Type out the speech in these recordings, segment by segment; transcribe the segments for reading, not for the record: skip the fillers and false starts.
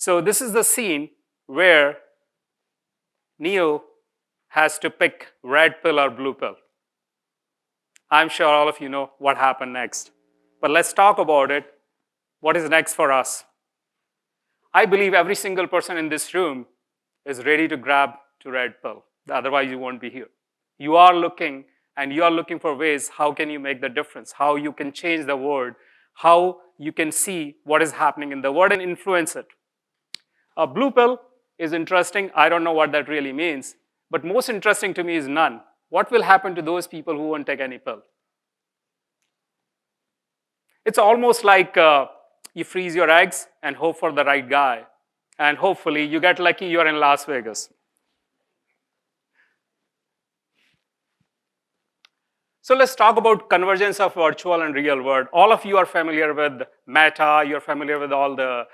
So this is the scene where Neo has to pick red pill or blue pill. I'm sure all of you know what happened next. But let's talk about it. What is next for us? I believe every single person in this room is ready to grab to red pill. Otherwise, you won't be here. You are looking, and you are looking for ways how can you make the difference, how you can change the world, how you can see what is happening in the world and influence it. A blue pill is interesting. I don't know what that really means. But most interesting to me is none. What will happen to those people who won't take any pill? It's almost like you freeze your eggs and hope for the right guy. And hopefully you get lucky, you're in Las Vegas. So let's talk about convergence of virtual and real world. All of you are familiar with Meta. You're familiar with all the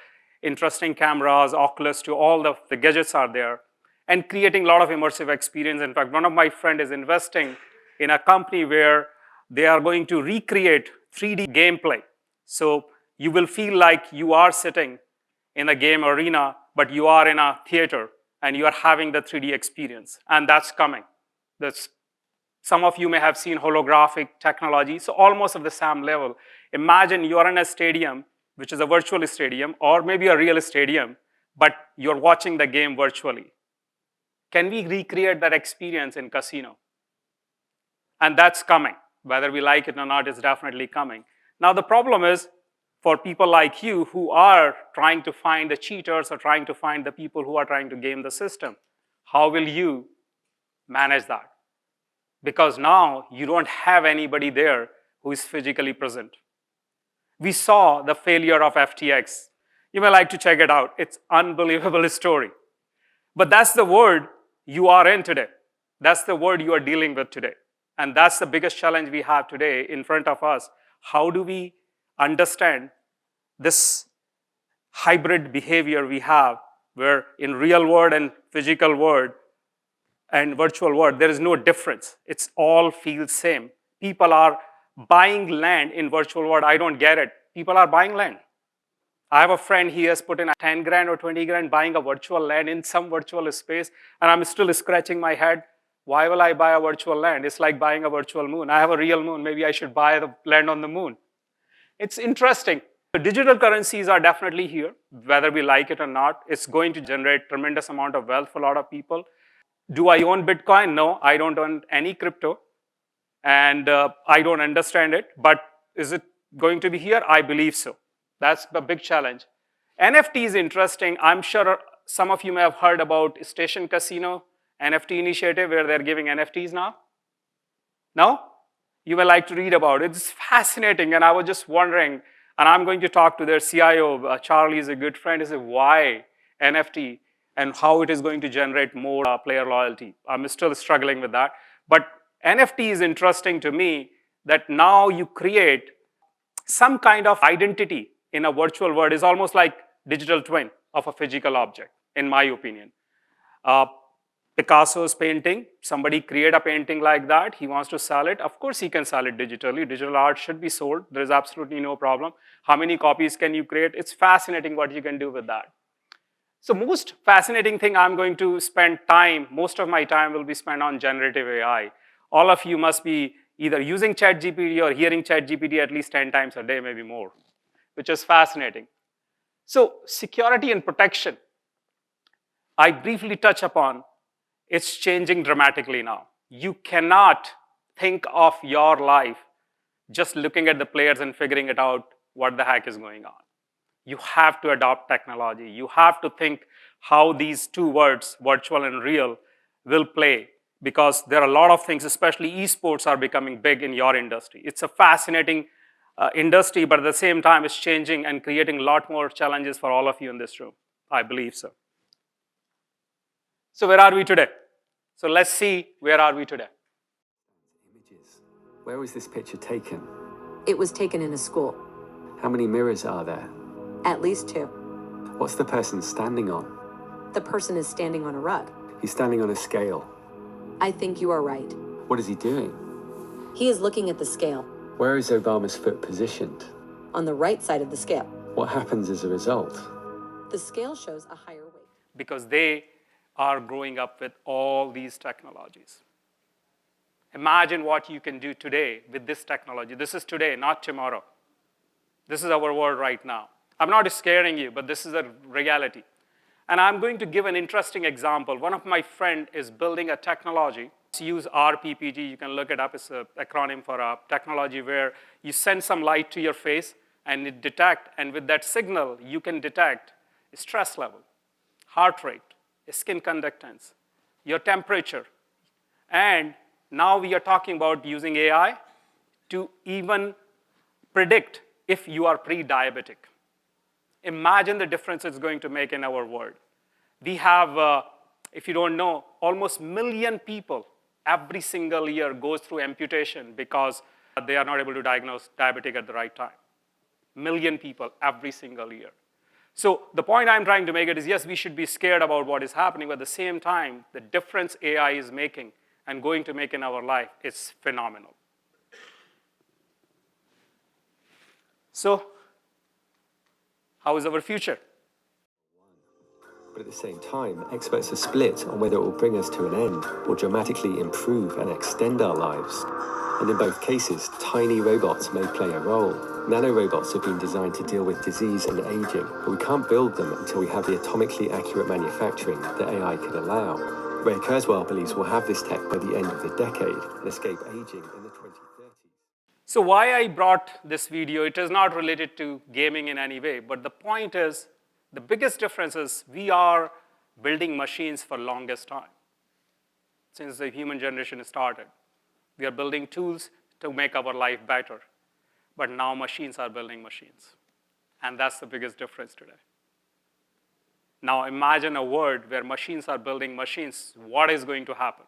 interesting cameras, Oculus, to all the gadgets are there, and creating a lot of immersive experience. In fact, one of my friends is investing in a company where they are going to recreate 3D gameplay. So you will feel like you are sitting in a game arena, but you are in a theater and you are having the 3D experience. And that's coming. Some of you may have seen holographic technology, so almost at the same level. Imagine you are in a stadium, which is a virtual stadium, or maybe a real stadium, but you're watching the game virtually. Can we recreate that experience in casino? And that's coming. Whether we like it or not, it's definitely coming. Now the problem is, for people like you who are trying to find the cheaters or trying to find the people who are trying to game the system, how will you manage that? Because now you don't have anybody there who is physically present. We saw the failure of FTX. You may like to check it out. It's an unbelievable story. But that's the world you are in today. That's the world you are dealing with today. And that's the biggest challenge we have today in front of us. How do we understand this hybrid behavior we have, where in real world and physical world and virtual world, there is no difference. It's all feels same. People are buying land in virtual world. I don't get it. People are buying land. I have a friend, he has put in 10 grand or 20 grand buying a virtual land in some virtual space, and I'm still scratching my head. Why will I buy a virtual land? It's like buying a virtual moon. I have a real moon. Maybe I should buy the land on the moon. It's interesting. The digital currencies are definitely here, whether we like it or not. It's going to generate tremendous amount of wealth for a lot of people. Do I own Bitcoin? No, I don't own any crypto. And I don't understand it. But is it going to be here? I believe so. That's the big challenge. NFT is interesting. I'm sure some of you may have heard about Station Casino NFT initiative where they're giving NFTs now. No? You may like to read about it. It's fascinating. And I was just wondering, and I'm going to talk to their CIO. Charlie is a good friend. He said, why NFT and how it is going to generate more player loyalty. I'm still struggling with that. But NFT is interesting to me that now you create some kind of identity in a virtual world. Is almost like digital twin of a physical object, in my opinion. Picasso's painting, somebody create a painting like that, he wants to sell it. Of course he can sell it digitally. Digital art should be sold. There is absolutely no problem. How many copies can you create? It's fascinating what you can do with that. So most fascinating thing I'm going to spend time, most of my time will be spent on generative AI. All of you must be either using ChatGPT or hearing ChatGPT at least 10 times a day, maybe more, which is fascinating. So security and protection, I briefly touch upon. It's changing dramatically now. You cannot think of your life just looking at the players and figuring it out what the heck is going on. You have to adopt technology. You have to think how these two words, virtual and real, will play, because there are a lot of things, especially esports are becoming big in your industry. It's a fascinating industry, but at the same time, it's changing and creating a lot more challenges for all of you in this room. I believe so. So where are we today? So let's see, where are we today? Images. Where was this picture taken? It was taken in a school. How many mirrors are there? At least 2. What's the person standing on? The person is standing on a rug. He's standing on a scale. I think you are right. What is he doing? He is looking at the scale. Where is Obama's foot positioned? On the right side of the scale. What happens as a result? The scale shows a higher weight. because they are growing up with all these technologies. Imagine what you can do today with this technology. This is today, not tomorrow. This is our world right now. I'm not scaring you, but this is a reality. And I'm going to give an interesting example. One of my friends is building a technology. Use RPPG, you can look it up. It's an acronym for a technology where you send some light to your face and it detects, and with that signal, you can detect stress level, heart rate, skin conductance, your temperature. And now we are talking about using AI to even predict if you are pre-diabetic. Imagine the difference it's going to make in our world. We have, if you don't know, almost 1 million people every single year goes through amputation because they are not able to diagnose diabetic at the right time. 1 million people every single year. So the point I'm trying to make it is, yes, we should be scared about what is happening, but at the same time, the difference AI is making and going to make in our life is phenomenal. So, how is our future? But at the same time, experts are split on whether it will bring us to an end or dramatically improve and extend our lives. And in both cases, tiny robots may play a role. Nanorobots have been designed to deal with disease and aging, but we can't build them until we have the atomically accurate manufacturing that AI could allow. Ray Kurzweil believes we'll have this tech by the end of the decade and escape aging in the 2030s. So why I brought this video, it is not related to gaming in any way, but the point is, the biggest difference is we are building machines for longest time. Since the human generation started, we are building tools to make our life better. But now machines are building machines. And that's the biggest difference today. Now imagine a world where machines are building machines. What is going to happen?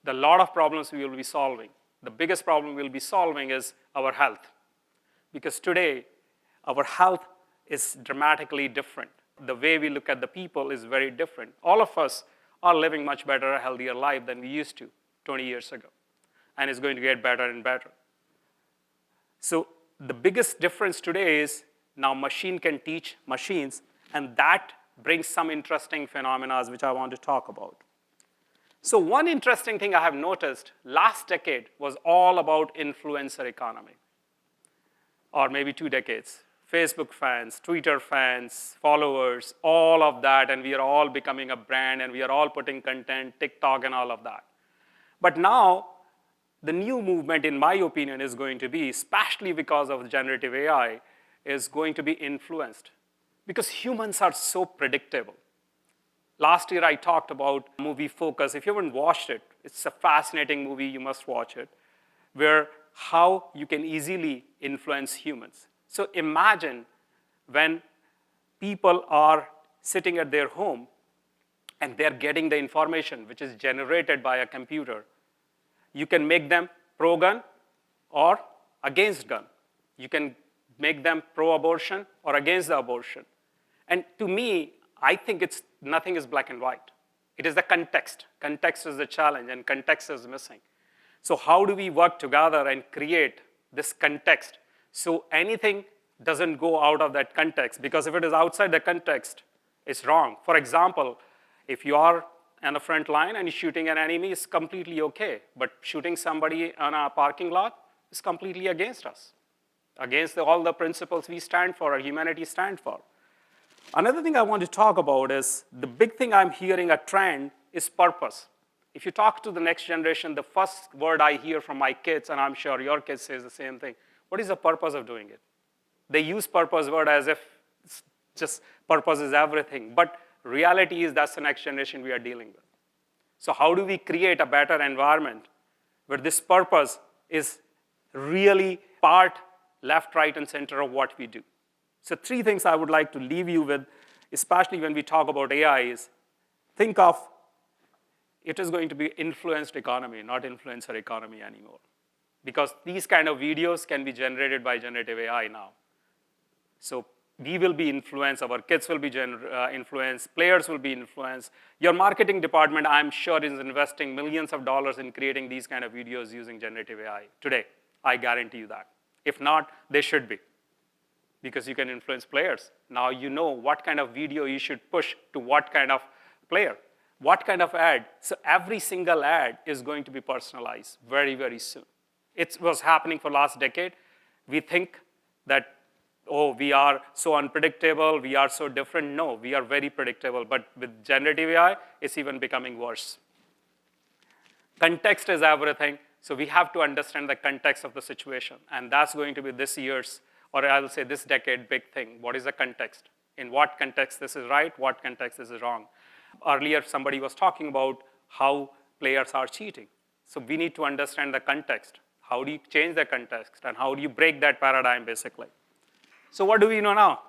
The lot of problems we will be solving. The biggest problem we'll be solving is our health. Because today, our health is dramatically different. The way we look at the people is very different. All of us are living much better, a healthier life than we used to 20 years ago. And it's going to get better and better. So the biggest difference today is now machine can teach machines, and that brings some interesting phenomena which I want to talk about. So one interesting thing I have noticed, last decade was all about influencer economy, or maybe 2 decades. Facebook fans, Twitter fans, followers, all of that, and we are all becoming a brand, and we are all putting content, TikTok and all of that. But now, the new movement, in my opinion, is going to be, especially because of generative AI, is going to be influenced. Because humans are so predictable. Last year, I talked about movie Focus. If you haven't watched it, it's a fascinating movie, you must watch it, where how you can easily influence humans. So imagine when people are sitting at their home and they're getting the information which is generated by a computer. You can make them pro-gun or against gun. You can make them pro-abortion or against the abortion. And to me, I think nothing is black and white. It is the context. Context is the challenge, and context is missing. So how do we work together and create this context so anything doesn't go out of that context? Because if it is outside the context, it's wrong. For example, if you are on the front line and you're shooting an enemy, it's completely okay. But shooting somebody on a parking lot is completely against us, against all the principles we stand for, or humanity stand for. Another thing I want to talk about is the big thing I'm hearing a trend is purpose. If you talk to the next generation, the first word I hear from my kids, and I'm sure your kids say the same thing, what is the purpose of doing it? They use purpose word as if it's just purpose is everything. But reality is that's the next generation we are dealing with. So how do we create a better environment where this purpose is really part, left, right, and center of what we do? So 3 things I would like to leave you with, especially when we talk about AI, is think of it is going to be influenced economy, not influencer economy anymore. Because these kind of videos can be generated by generative AI now. So we will be influenced, our kids will be influenced, players will be influenced. Your marketing department, I'm sure, is investing millions of dollars in creating these kind of videos using generative AI today. I guarantee you that. If not, they should be. because you can influence players. Now you know what kind of video you should push to what kind of player, what kind of ad. So every single ad is going to be personalized very, very soon. It was happening for last decade. We think that, oh, we are so unpredictable, we are so different. No, we are very predictable, but with generative AI, it's even becoming worse. Context is everything, so we have to understand the context of the situation, and that's going to be this year's, or I'll say this decade, big thing. What is the context? In what context this is right, what context this is wrong? Earlier, somebody was talking about how players are cheating. So we need to understand the context. How do you change the context, and how do you break that paradigm, basically? So what do we know now?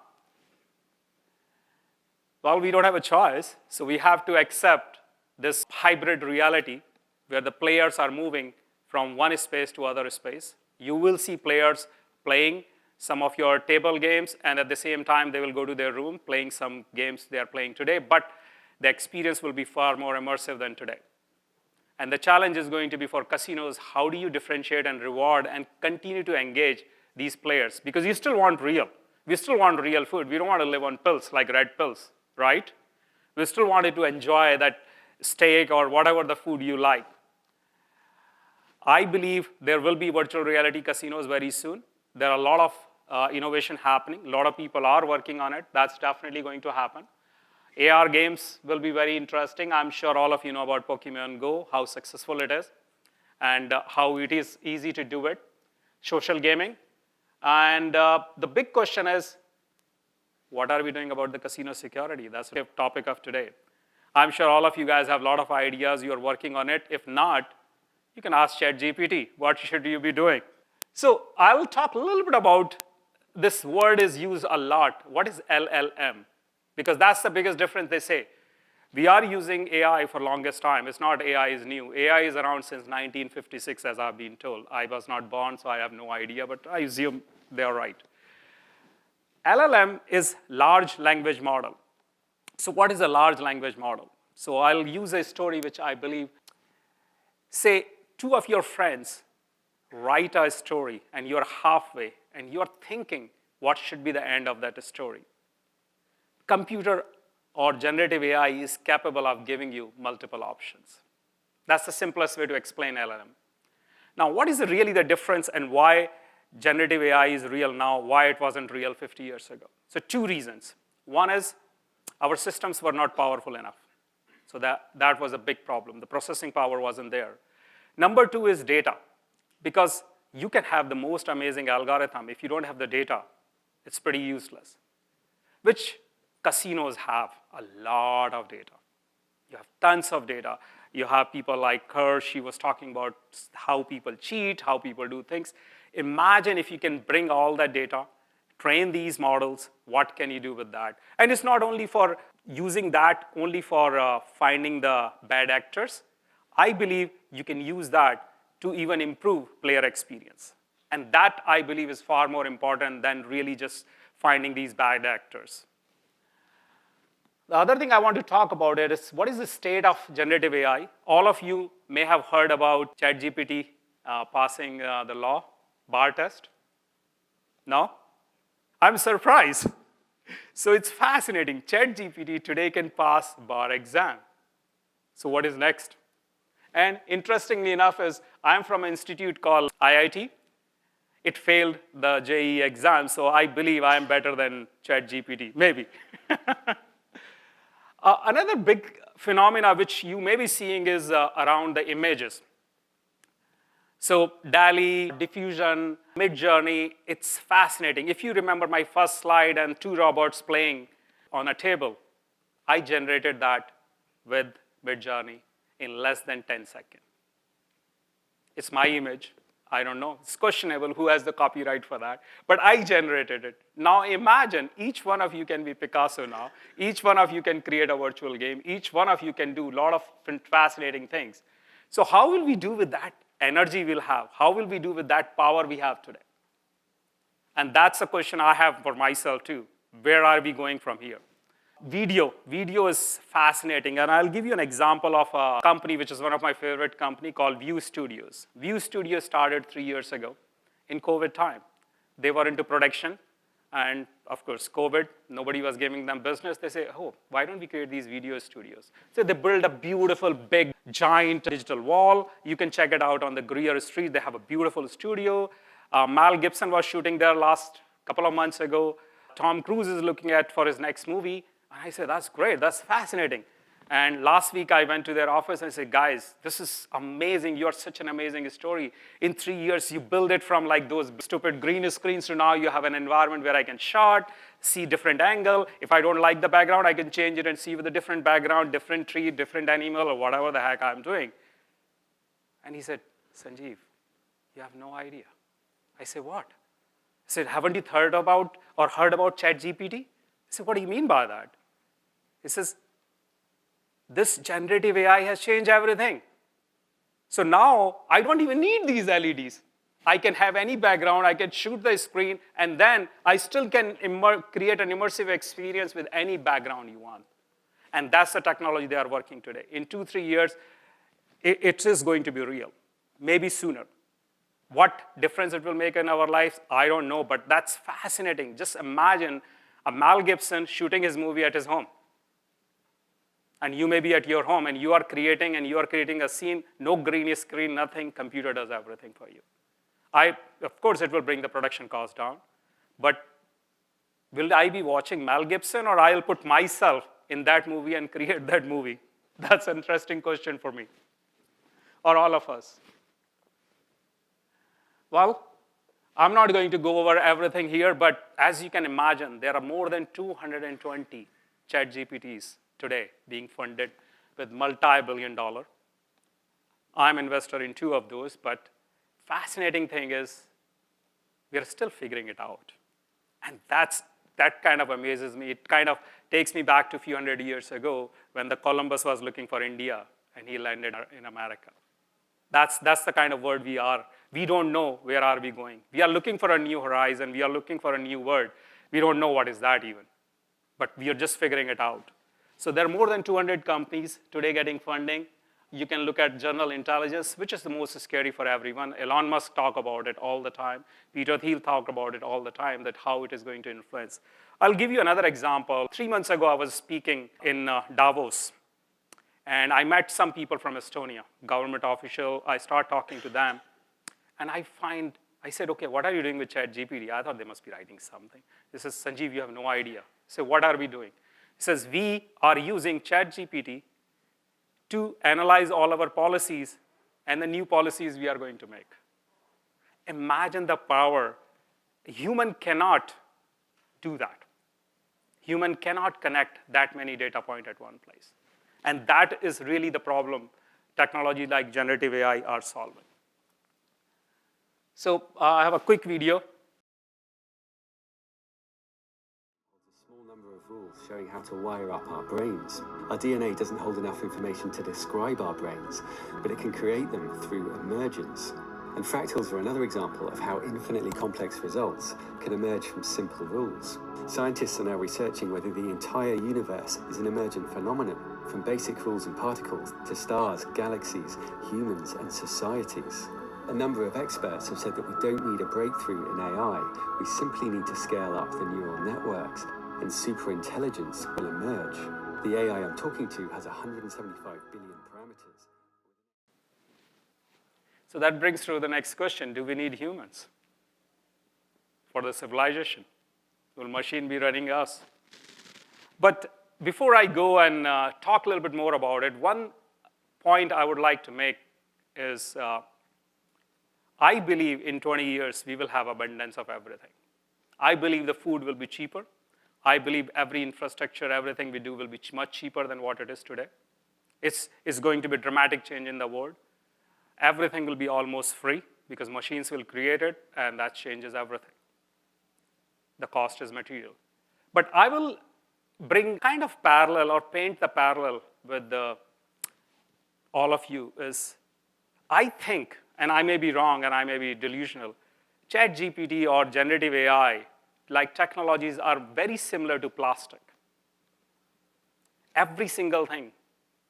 Well, we don't have a choice, so we have to accept this hybrid reality where the players are moving from one space to other space. You will see players playing some of your table games, and at the same time, they will go to their room playing some games they are playing today, but the experience will be far more immersive than today. And the challenge is going to be for casinos, how do you differentiate and reward and continue to engage these players? Because you still want real. We still want real food. We don't want to live on pills, like red pills, right? We still wanted to enjoy that steak or whatever the food you like. I believe there will be virtual reality casinos very soon. There are a lot of innovation happening. A lot of people are working on it. That's definitely going to happen. AR games will be very interesting. I'm sure all of you know about Pokemon Go, how successful it is, and how it is easy to do it. Social gaming. And the big question is, what are we doing about the casino security? That's the topic of today. I'm sure all of you guys have a lot of ideas. You're working on it. If not, you can ask ChatGPT, what should you be doing? So I'll talk a little bit about, this word is used a lot. What is LLM? Because that's the biggest difference, they say. We are using AI for longest time. It's not AI is new. AI is around since 1956, as I've been told. I was not born, so I have no idea, but I assume they're right. LLM is large language model. So what is a large language model? So I'll use a story which I believe, say two of your friends write a story and you're halfway and you're thinking what should be the end of that story. Computer or generative AI is capable of giving you multiple options. That's the simplest way to explain LLM. Now, what is really the difference and why generative AI is real now, why it wasn't real 50 years ago? So two reasons. One is our systems were not powerful enough. So that was a big problem. The processing power wasn't there. Number two is data. Because you can have the most amazing algorithm. If you don't have the data, it's pretty useless. Which casinos have a lot of data. You have tons of data. You have people like her. She was talking about how people cheat, how people do things. Imagine if you can bring all that data, train these models, what can you do with that? And it's not only for using that only for finding the bad actors. I believe you can use that to even improve player experience. And that, I believe, is far more important than really just finding these bad actors. The other thing I want to talk about it is, what is the state of generative AI? All of you may have heard about ChatGPT passing the law, bar test. No? I'm surprised. So it's fascinating. ChatGPT today can pass bar exam. So what is next? And interestingly enough is, I'm from an institute called IIT. It failed the JEE exam, so I believe I am better than ChatGPT, maybe. Another big phenomena which you may be seeing is around the images. So DALL-E, diffusion, Midjourney, it's fascinating. If you remember my first slide and two robots playing on a table, I generated that with Midjourney in less than 10 seconds. It's my image. I don't know. It's questionable who has the copyright for that. But I generated it. Now imagine each one of you can be Picasso now. Each one of you can create a virtual game. Each one of you can do a lot of fascinating things. So how will we do with that energy we'll have? How will we do with that power we have today? And that's a question I have for myself too. Where are we going from here? Video is fascinating, and I'll give you an example of a company which is one of my favorite company called View Studios. View Studios started 3 years ago in COVID time. They were into production, And of course, COVID, nobody was giving them business. They say, oh, why don't we create these video studios? So they build a beautiful, big, giant digital wall. You can check it out on the Greer Street. They have a beautiful studio. Mel Gibson was shooting there last couple of months ago. Tom Cruise is looking at for his next movie. And I said, that's great, that's fascinating. And last week I went to their office and I said, guys, this is amazing. You're such an amazing story. In 3 years, you build it from like those stupid green screens to now you have an environment where I can shot, see different angle. If I don't like the background, I can change it and see with a different background, different tree, different animal, or whatever the heck I'm doing. And he said, Sanjiv, you have no idea. I said, what? I said, haven't you heard about ChatGPT? I said, what do you mean by that? He says, this generative AI has changed everything. So now I don't even need these LEDs. I can have any background, I can shoot the screen, and then I still can create an immersive experience with any background you want. And that's the technology they are working today. In 2-3 years, it is going to be real, maybe sooner. What difference it will make in our lives, I don't know, but that's fascinating. Just imagine a Mel Gibson shooting his movie at his home. And you may be at your home, and you are creating a scene, no green screen, nothing, computer does everything for you. Of course, it will bring the production cost down, but will I be watching Mel Gibson, or I'll put myself in that movie and create that movie? That's an interesting question for me, or all of us. Well, I'm not going to go over everything here, but as you can imagine, there are more than 220 ChatGPTs today being funded with multi-billion-dollar. I'm an investor in 2 of those, but fascinating thing is we are still figuring it out. And that kind of amazes me. It kind of takes me back to a few hundred years ago when the Columbus was looking for India and he landed in America. That's the kind of world we are. We don't know where are we going. We are looking for a new horizon. We are looking for a new world. We don't know what is that even, but we are just figuring it out. So there are more than 200 companies today getting funding. You can look at General Intelligence, which is the most scary for everyone. Elon Musk talk about it all the time. Peter Thiel talk about it all the time, that how it is going to influence. I'll give you another example. 3 months ago, I was speaking in Davos. And I met some people from Estonia, government official. I start talking to them. And I said, okay, what are you doing with ChatGPT? I thought they must be writing something. He says, Sanjiv, you have no idea. I said, what are we doing? He says, we are using ChatGPT to analyze all our policies and the new policies we are going to make. Imagine the power. Human cannot do that. Human cannot connect that many data points at one place. And that is really the problem technology like generative AI are solving. So I have a quick video. Rules showing how to wire up our brains. Our DNA doesn't hold enough information to describe our brains, but it can create them through emergence. And fractals are another example of how infinitely complex results can emerge from simple rules. Scientists are now researching whether the entire universe is an emergent phenomenon, from basic rules and particles to stars, galaxies, humans, and societies. A number of experts have said that we don't need a breakthrough in AI, we simply need to scale up the neural networks, and superintelligence will emerge. The AI I'm talking to has 175 billion parameters. So that brings through the next question. Do we need humans for the civilization? Will machine be running us? But before I go and talk a little bit more about it, one point I would like to make is I believe in 20 years we will have abundance of everything. I believe the food will be cheaper. I believe every infrastructure, everything we do will be much cheaper than what it is today. It's going to be a dramatic change in the world. Everything will be almost free because machines will create it, and that changes everything. The cost is material. But I will bring kind of parallel or paint the parallel with all of you is I think, and I may be wrong and I may be delusional, ChatGPT or generative AI like technologies are very similar to plastic. Every single thing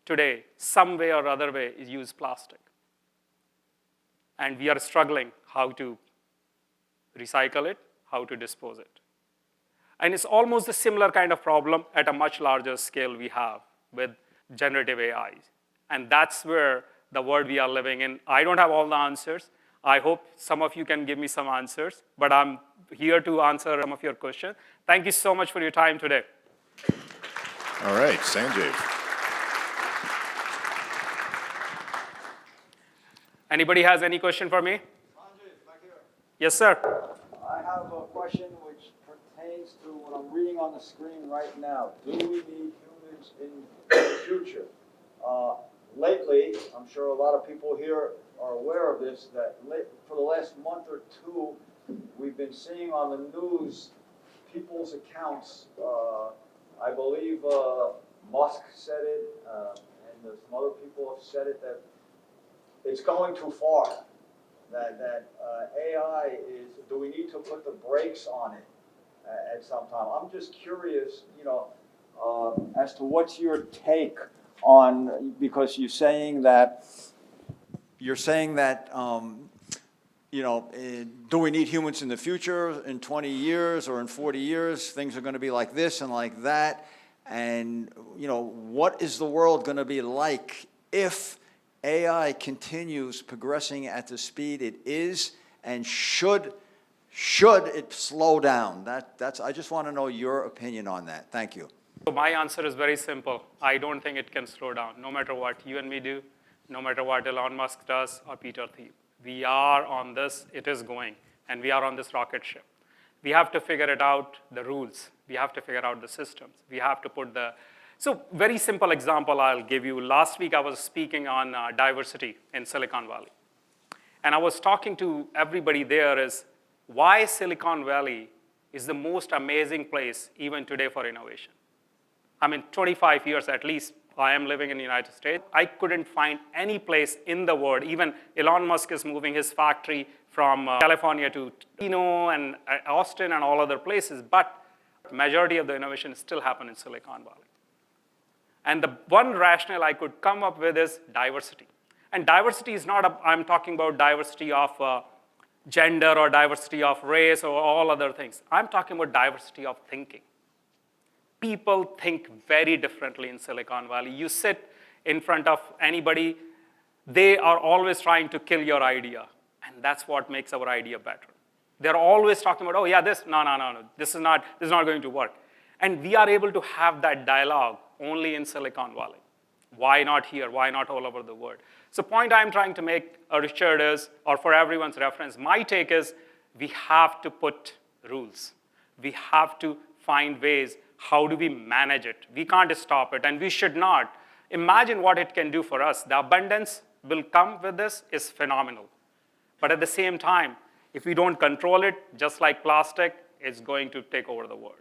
today, some way or other way, is use plastic. And we are struggling how to recycle it, how to dispose it. And it's almost a similar kind of problem at a much larger scale we have with generative AI. And that's where the world we are living in. I don't have all the answers. I hope some of you can give me some answers, but I'm here to answer some of your questions. Thank you so much for your time today. All right, Sanjiv. Anybody has any question for me? Sanjiv, back here. Yes, sir. I have a question which pertains to what I'm reading on the screen right now. Do we need humans in the future? Lately, I'm sure a lot of people here are aware of this, that for the last month or two, we've been seeing on the news people's accounts. I believe Musk said it, and some other people have said it, that it's going too far. That AI is, do we need to put the brakes on it at some time? I'm just curious, as to what's your take on, because you're saying that, do we need humans in the future, in 20 years or in 40 years, things are going to be like this and like that, and, what is the world going to be like if AI continues progressing at the speed it is, and should it slow down? I just want to know your opinion on that. Thank you. So my answer is very simple. I don't think it can slow down, no matter what you and me do, no matter what Elon Musk does or Peter Thiel. We are on this, it is going, and we are on this rocket ship. We have to figure it out, the rules. We have to figure out the systems. We have to put so very simple example I'll give you. Last week I was speaking on diversity in Silicon Valley. And I was talking to everybody there is why Silicon Valley is the most amazing place even today for innovation. 25 years at least, I am living in the United States. I couldn't find any place in the world. Even Elon Musk is moving his factory from California to and Austin and all other places, but the majority of the innovation still happen in Silicon Valley. And the one rationale I could come up with is diversity. And diversity is not, I'm talking about diversity of gender or diversity of race or all other things. I'm talking about diversity of thinking. People think very differently in Silicon Valley. You sit in front of anybody, they are always trying to kill your idea. And that's what makes our idea better. They're always talking about, oh yeah, no, this is not going to work. And we are able to have that dialogue only in Silicon Valley. Why not here? Why not all over the world? So point I'm trying to make, Richard, is, or for everyone's reference, my take is we have to put rules. We have to find ways, how do we manage it? We can't stop it, and we should not. Imagine what it can do for us. The abundance will come with this is phenomenal. But at the same time, if we don't control it, just like plastic, it's going to take over the world.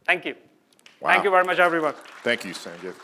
Thank you. Wow. Thank you very much, everyone. Thank you, Sanjiv.